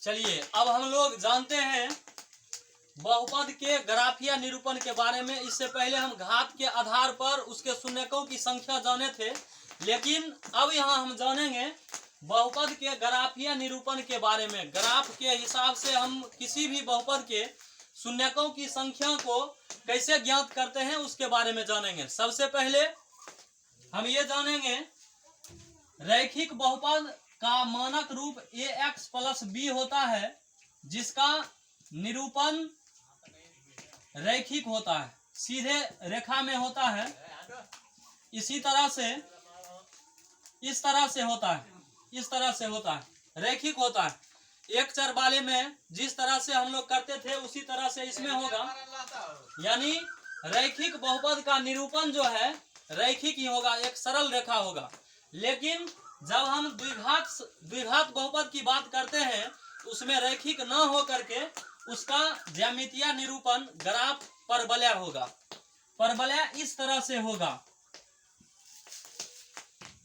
चलिए अब हम लोग जानते हैं बहुपद के ग्राफीय निरूपण के बारे में। इससे पहले हम घात के आधार पर उसके शून्यकों की संख्या जाने थे, लेकिन अब यहाँ हम जानेंगे बहुपद के ग्राफीय निरूपण के बारे में। ग्राफ के हिसाब से हम किसी भी बहुपद के शून्यकों की संख्या को कैसे ज्ञात करते हैं उसके बारे में जानेंगे। सबसे पहले हम ये जानेंगे रैखिक बहुपद का मानक रूप ax प्लस b होता है, जिसका निरूपण रैखिक होता है, सीधे रेखा में होता है। इसी तरह से इस तरह से होता है, इस तरह से होता है, रैखिक होता है। एक चर वाले में जिस तरह से हम लोग करते थे उसी तरह से इसमें होगा, यानी रैखिक बहुपद का निरूपण जो है रैखिक ही होगा, एक सरल रेखा होगा। लेकिन जब हम द्विघात बहुपद की बात करते हैं उसमें रैखिक न हो करके उसका ज्यामितीय निरूपण ग्राफ परवलय होगा। परवलय इस तरह से होगा,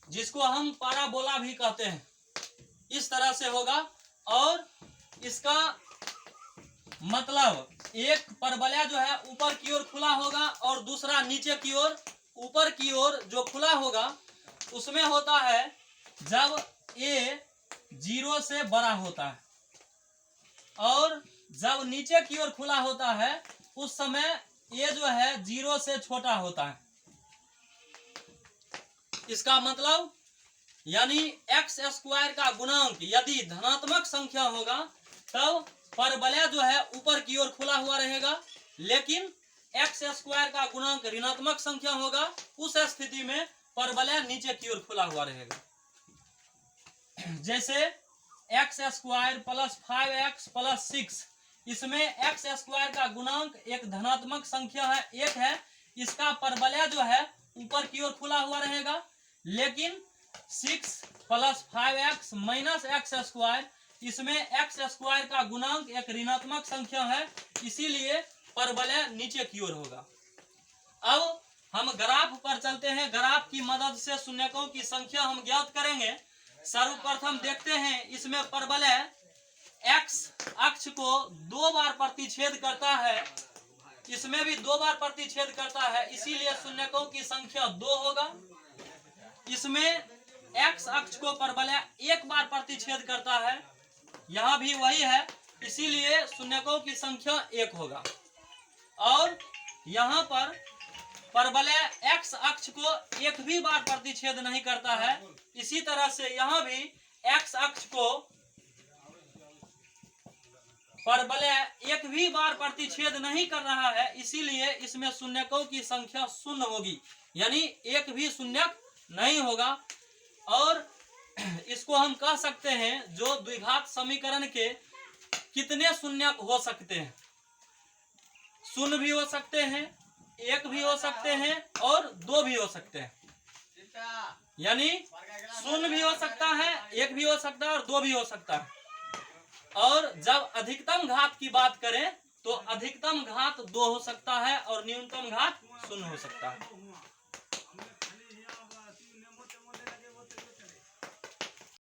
जिसको हम पाराबोला भी कहते हैं, इस तरह से होगा। और इसका मतलब एक परवलय जो है ऊपर की ओर खुला होगा और दूसरा नीचे की ओर। ऊपर की ओर जो खुला होगा उसमें होता है जब a 0 से बड़ा होता है, और जब नीचे की ओर खुला होता है उस समय a जो है 0 से छोटा होता है। इसका मतलब यानी एक्स स्क्वायर का गुणांक यदि धनात्मक संख्या होगा तब परवलय जो है ऊपर की ओर खुला हुआ रहेगा, लेकिन एक्स स्क्वायर का गुणांक ऋणात्मक संख्या होगा, उस स्थिति में परवलय नीचे की ओर खुला हुआ रहेगा। जैसे x square plus 5x plus 6, इसमें एक्स स्क्वायर का गुणांक एक धनात्मक संख्या है, एक है, इसका परवलय जो है ऊपर की ओर खुला हुआ रहेगा। लेकिन 6 plus 5x minus x square, इसमें एक्स स्क्वायर का गुणांक एक ऋणात्मक संख्या है, इसीलिए परवलय नीचे की ओर होगा। अब हम ग्राफ पर चलते हैं। ग्राफ की मदद से शून्यकों की संख्या हम ज्ञात करेंगे। सर्वप्रथम देखते हैं इसमें परवलय x अक्ष को 2 बार प्रतिच्छेद करता है, इसमें भी 2 बार प्रतिच्छेद करता है, इसीलिए शून्यकों की संख्या 2 होगा। इसमें x अक्ष को परवलय 1 बार प्रतिच्छेद करता है, यहाँ भी वही है, इसीलिए शून्यकों की संख्या 1 होगा। और यहाँ पर परवलय x अक्ष को 1 भी बार प्रतिच्छेद नहीं करता है, इसी तरह से यहाँ भी x अक्ष को परवलय 1 भी बार प्रतिच्छेद नहीं कर रहा है, इसीलिए इसमें शून्यकों की संख्या 0 होगी, यानी 1 भी शून्यक नहीं होगा। और इसको हम कह सकते हैं जो द्विघात समीकरण के कितने शून्यक हो सकते हैं। 0 भी हो सकते हैं, 1 भी हो सकते हैं और 2 भी हो सकते हैं, यानी 0 भी हो सकता है, 1 भी हो सकता है और 2 भी हो सकता है। और जब अधिकतम घात की बात करें तो अधिकतम घात 2 हो सकता है और न्यूनतम घात 0 हो सकता है।